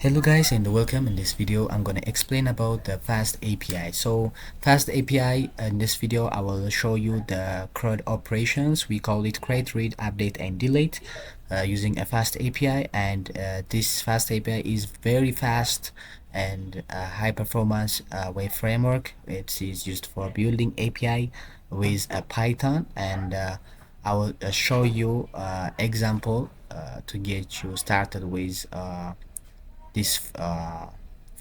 Hello guys and welcome. In this video I'm going to explain about the FastAPI. So FastAPI, in this video I will show you the CRUD operations. We call it create, read, update and delete using a FastAPI, and this FastAPI is very fast and high performance web framework. It is used for building API with a Python, and I will show you example to get you started with this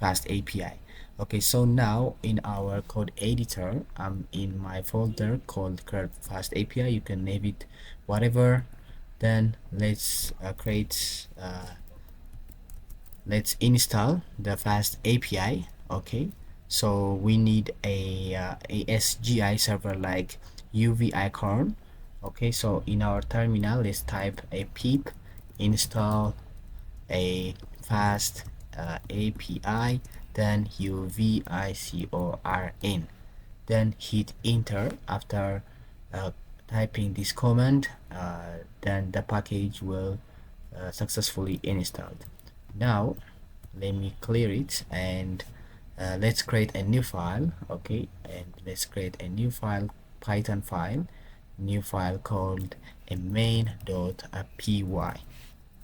FastAPI. Okay, so now in our code editor, I'm in my folder called CRUD FastAPI. You can name it whatever. Then let's install the FastAPI. Okay, so we need a ASGI server like UV icon. Okay, so in our terminal, let's type a pip install a fast API, then UVICORN, then hit enter. After typing this command, then the package will successfully installed. Now let me clear it, and let's create a new file. Okay, and let's create a new file, Python file, new file called a main.py.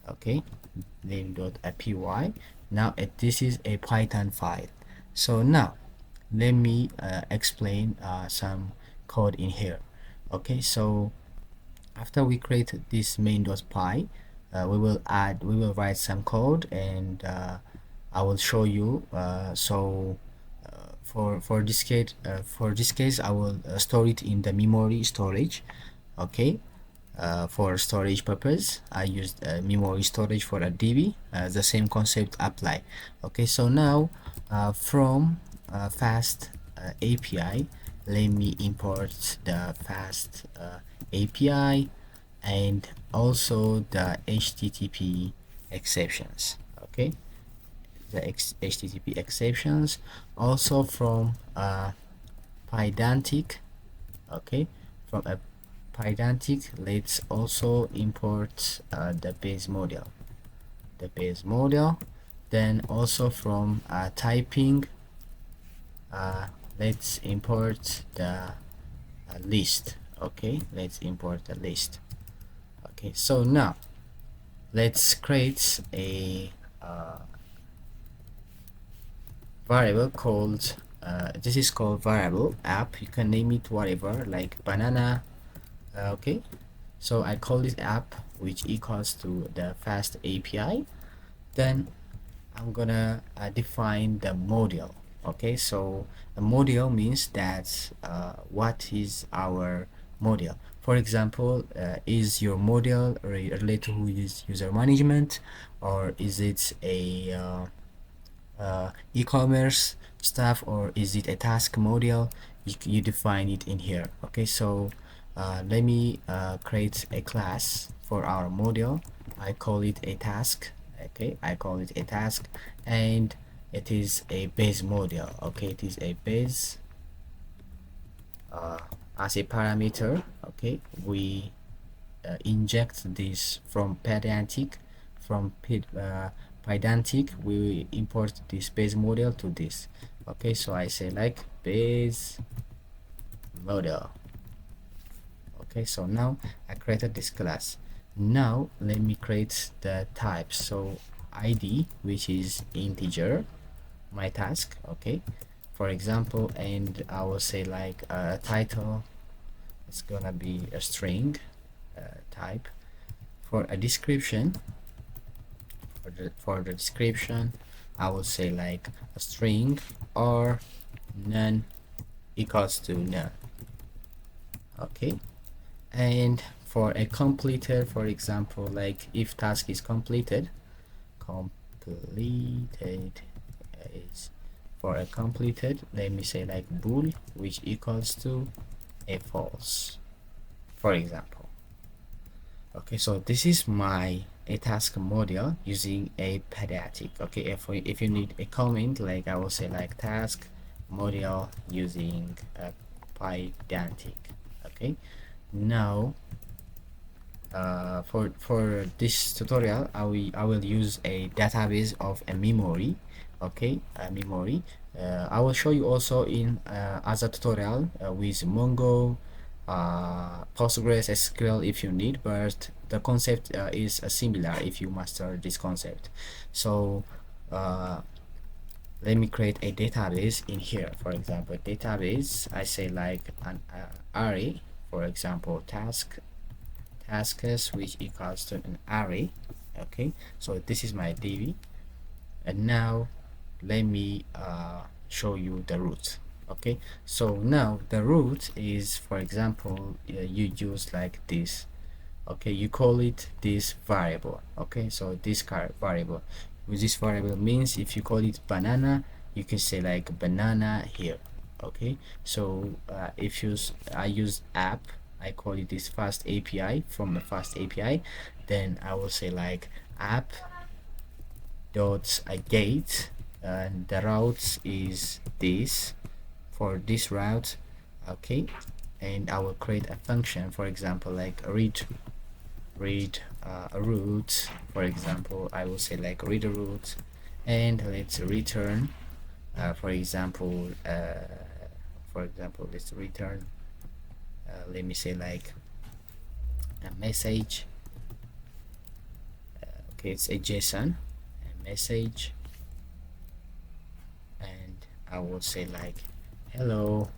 okay, name.py. Now this is a Python file. So now let me explain some code in here. Okay, so after we create this main.py, we will write some code, and I will show you. For this case I will store it in the memory storage. Okay, for storage purpose I used memory storage for a DB. The same concept apply. Okay, so now from fast API, let me import the fast API and also the HTTP exceptions. Okay, the HTTP exceptions also from Pydantic. Okay, from a Pydantic, let's also import the base model, then also from typing, let's import the list. Okay, let's import the list. Okay, so now let's create a variable called this is called variable app. You can name it whatever, like banana. Okay, so I call this app, which equals to the fast API. Then I'm gonna define the module. Okay, so a module means that what is our module. For example, is your module related to user management, or is it a e-commerce stuff, or is it a task module? You define it in here. Okay, so let me create a class for our module. I call it a task. Okay, I call it a task, and it is a base module. Okay, it is a base as a parameter. Okay, we inject this from Pydantic. From Pydantic, we import this base model to this. Okay, so I say like base model. Okay, so now I created this class. Now let me create the type. So ID, which is integer, my task. Okay, for example, and I will say like title, it's gonna be a string type. For a description, for the description, I will say like a string or none equals to none. Okay, and for a completed, for example, like if task is completed is for a completed, let me say like bool, which equals to a false, for example. Okay, so this is my a task module using a Pydantic. Okay, if you need a comment, like I will say like task module using a Pydantic. Okay, now for this tutorial, I will use a database of a memory. Okay, a memory. I will show you also in other tutorial with Mongo, Postgres, SQL if you need, but the concept is similar if you master this concept. So let me create a database in here. For example, database, I say like an array, for example, tasks, which equals to an array. Okay, so this is my DB, and now let me show you the root. Okay, so now the root is, for example, you use like this. Okay, you call it this variable. Okay, so this variable, with this variable means if you call it banana, you can say like banana here. Okay, so if I use app, I call it this FastAPI from the FastAPI, then I will say like app dot gate, and the route is this for this route. Okay, and I will create a function, for example, like read a route. For example, I will say like read a route, and let's return for example let's return let me say like a message. Okay, it's a JSON, a message, and I will say like hello,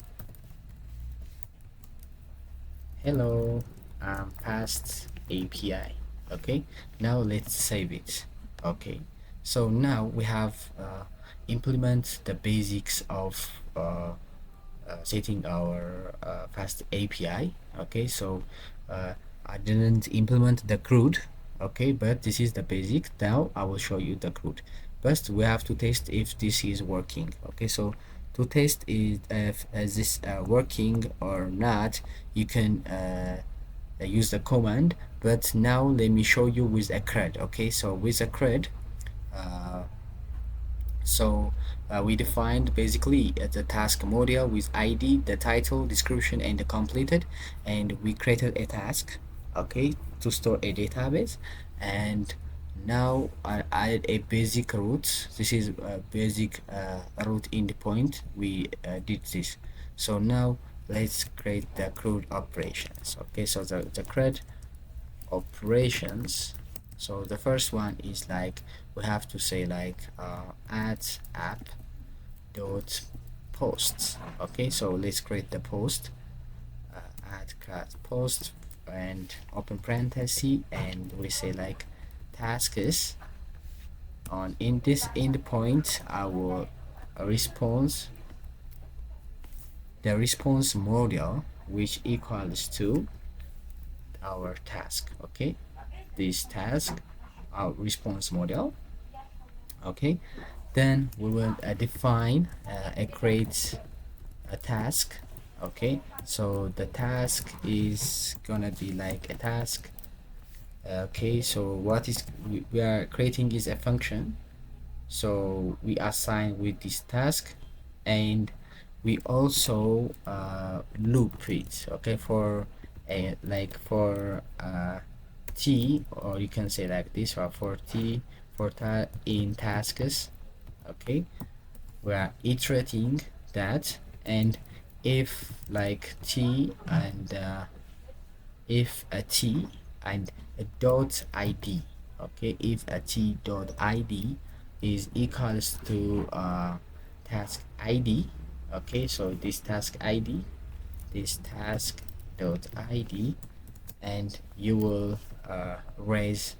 past API. Okay, now let's save it. Okay, so now we have implement the basics of setting our fast API. Okay, so I didn't implement the CRUD. Okay, but this is the basic. Now I will show you the CRUD. First we have to test if this is working. Okay, so to test if this working or not, you can use the command, but now let me show you with a CRUD. Okay, so with a CRUD, we defined basically the task module with ID, the title, description, and the completed, and we created a task, okay, to store a database. And now I added a basic route. This is a basic route endpoint. We did this. So now let's create the CRUD operations. Okay, so the CRUD operations, so the first one is like we have to say like add app dot posts. Okay, so let's create the post, add class post, and open parenthesis, and we say like tasks on in this endpoint our response, the response module, which equals to our task. Okay, this task, our response model. Okay, then we will define a create a task. Okay, so the task is gonna be like a task. Okay, so what is we are creating is a function, so we assign with this task, and we also loop it. Okay, for a like for t, or you can say like this, or for t for in tasks. Okay, we are iterating that, and if like t and if a t and a dot id. Okay, if a t dot id is equals to task id. Okay, so this task id, this task dot id, and you will raise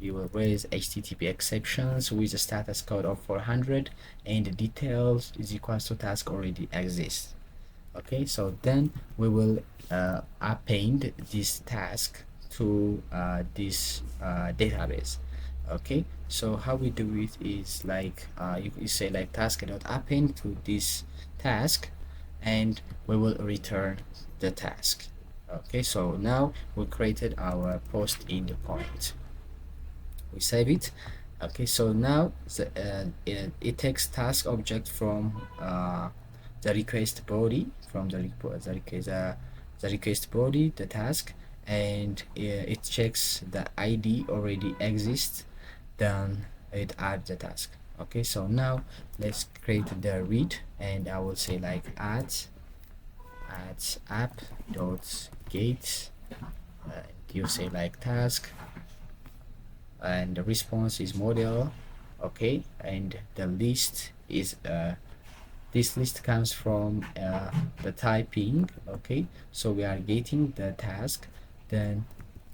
HTTP exceptions with a status code of 400, and the details is equals to task already exists. Okay, so then we will append this task to this database. Okay, so how we do it is like you say like task dot append to this task, and we will return the task. Okay, so now we created our post endpoint. We save it. Okay, so now it takes task object from the request body, from the request the request body, the task, and it checks the ID already exists, then it adds the task. Okay, so now let's create the read, and I will say like adds app dot get, and you say like task, and the response is model. Okay, and the list is this list comes from the typing. Okay, so we are getting the task, then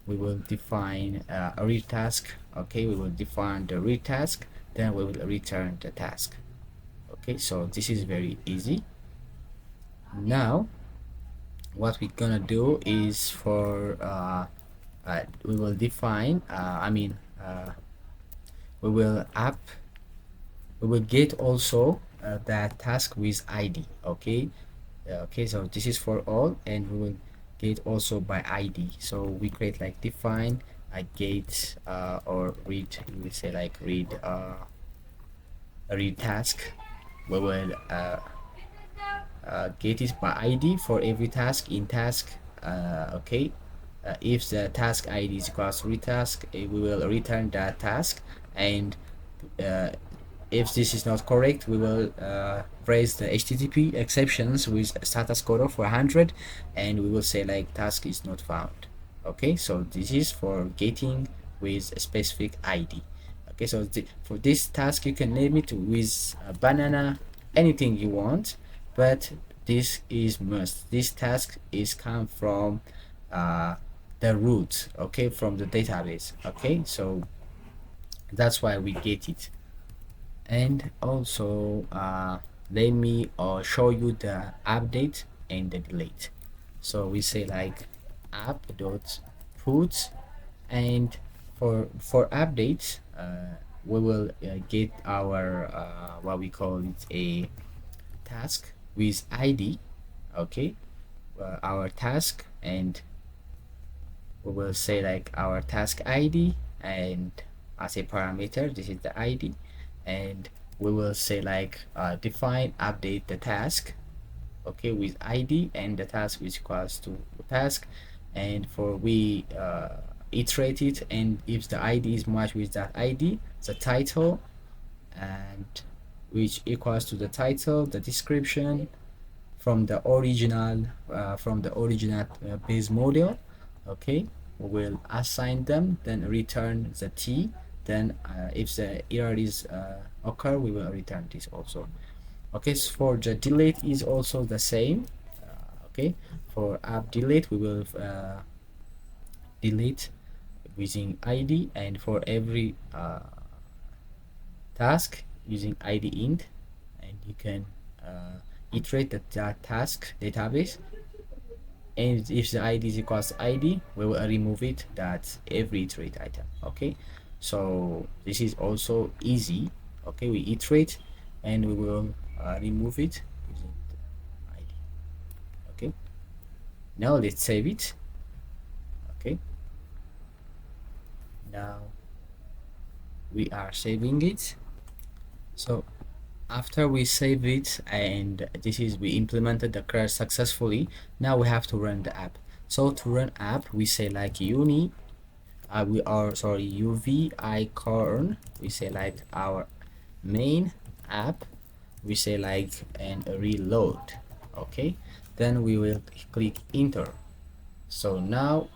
we will define a read task. Okay, we will define the read task, then we will return the task. Okay, so this is very easy. Now what we're gonna do is for we will define we will app we will get also that task with ID. Okay, okay, so this is for all, and we will get also by ID. So we create like define a get or read, we will say like read a read task. We will get it by ID for every task in task. Okay, if the task ID is equals to read task, we will return that task, and if this is not correct, we will raise the HTTP exceptions with status code of 100, and we will say like task is not found. Okay, so this is for getting with a specific ID. Okay, so for this task you can name it with a banana, anything you want, but this is must. This task is come from the root, okay, from the database. Okay, so that's why we get it. And also let me show you the update and the delete. So we say like app dot put, and for updates we will get our what we call it a task with ID. Okay, our task, and we will say like our task ID, and as a parameter this is the ID, and we will say like define update the task, okay, with ID, and the task is equals to task, and for we iterate it, and if the ID is matched with that ID, the title, and which equals to the title, the description from the original base model. Okay, we will assign them, then return the T, then if the error is occur, we will return this also. Okay, so for the delete is also the same. Okay, for app delete we will delete using ID, and for every task using ID int, and you can iterate that task database, and if the ID is equals to ID, we will remove it, that's every iterate item. Okay, so this is also easy. Okay, we iterate and we will remove it using the ID. Okay, now let's save it. Okay, now we are saving it. So after we save it, and this is we implemented the CRUD successfully, now we have to run the app. So to run app, we say like uv icon, we say like our main app, we say like and reload. Okay, then we will click enter. So now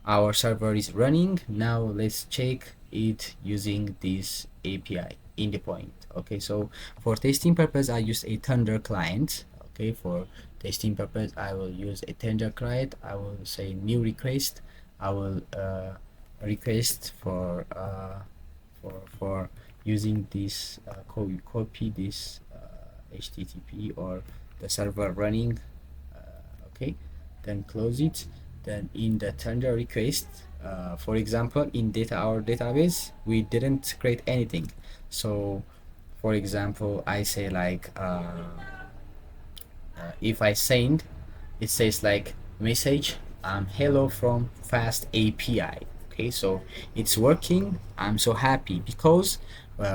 our server is running. Now let's check it using this API endpoint. Okay, so for testing purpose I use a Thunder client. Okay, for testing purpose I will use a Thunder client. I will say new request. I will request for using this copy this HTTP or the server running. Okay, then close it. Then in the Thunder request, for example, in our database we didn't create anything. So for example, I say like if I send, it says like message hello from FastAPI. Okay, so it's working. I'm so happy because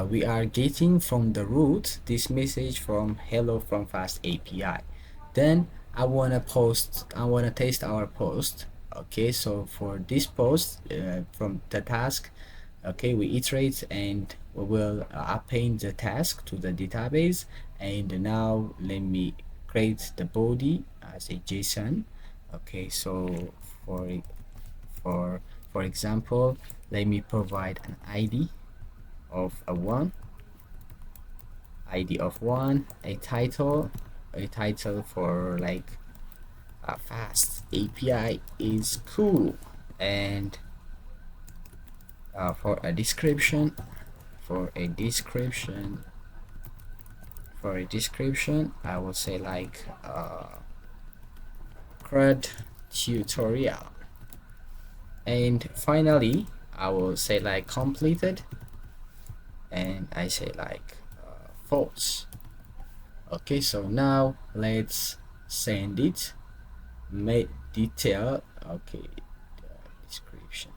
we are getting from the root this message from hello from FastAPI. Then I want to test our post. Okay, so for this post from the task, okay, we iterate and we will append the task to the database. And now let me create the body as a JSON. Okay, so for for for example, let me provide an ID of a one, a title for like a fast API is cool, and for a description, for a description I will say like CRUD tutorial, and finally I will say like completed, and I say like false. Okay, so now let's send it. Make detail, okay, description,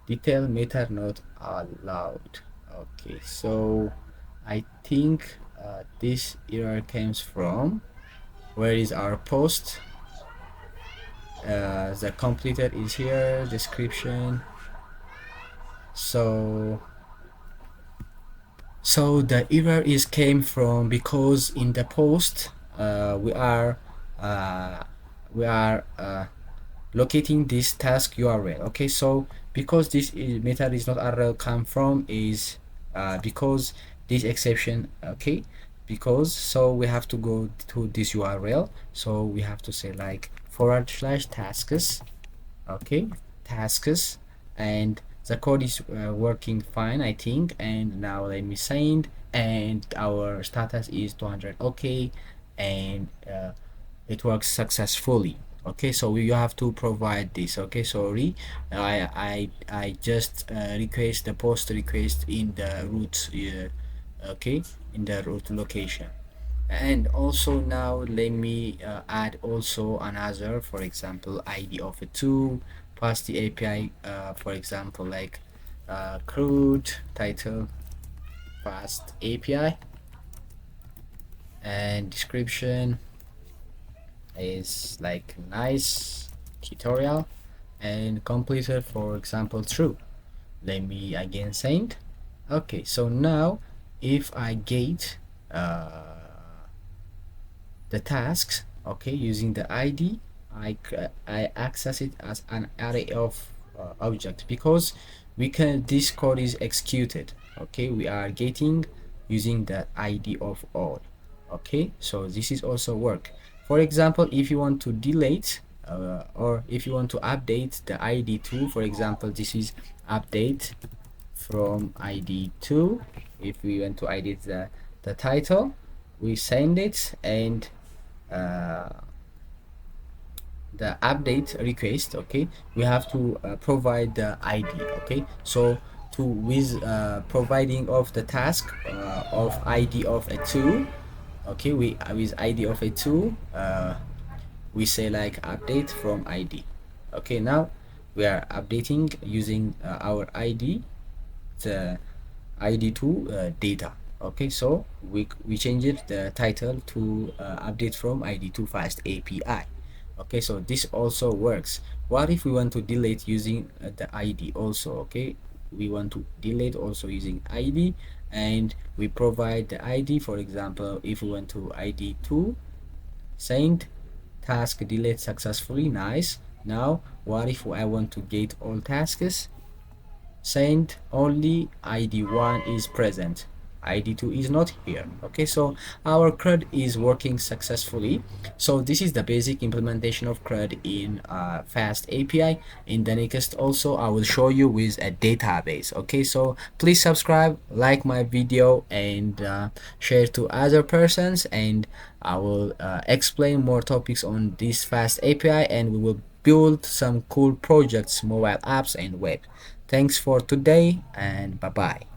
detail method not allowed. Okay, so I think this error comes from, where is our post? The completed is here, description. So the error is came from because in the post we are uh, locating this task URL. Okay, so because this method is not URL come from is because this exception. Okay, because so we have to go to this URL, so we have to say like /tasks. Okay, tasks, and the code is working fine, I think. And now let me send, and our status is 200. Okay, and it works successfully. Okay, so you have to provide this. Okay, sorry, I just request the post request in the root okay, in the root location. And also now let me add also another, for example, ID of a tool, pass the API, for example like CRUD title fast API, and description is like nice tutorial, and completed, for example, true. Let me again send. Okay, so now if I get the tasks, okay, using the ID, I access it as an array of object, because we can, this code is executed. Okay, we are getting using the ID of all. Okay, so this is also work. For example, if you want to delete or if you want to update the ID2, for example, this is update from ID2. If we want to edit the title, we send it, and the update request, okay, we have to provide the ID. Okay, so to with providing of the task of ID of a tool. Okay, we with ID of a tool we say like update from ID. Okay, now we are updating using our ID, the ID2 data. Okay, so we changed the title to update from ID2 fast API. Okay, so this also works. What if we want to delete using the ID also? Okay, we want to delete also using ID, and we provide the ID. For example, if we want to ID2 send task delete successfully, nice. Now what if I want to get all tasks? Send only ID1 is present, ID2 is not here. Okay, so our CRUD is working successfully. So this is the basic implementation of CRUD in fast API. In the next also I will show you with a database. Okay, so please subscribe, like my video, and share to other persons, and I will explain more topics on this fast API, and we will build some cool projects, mobile apps and web. Thanks for today, and bye bye.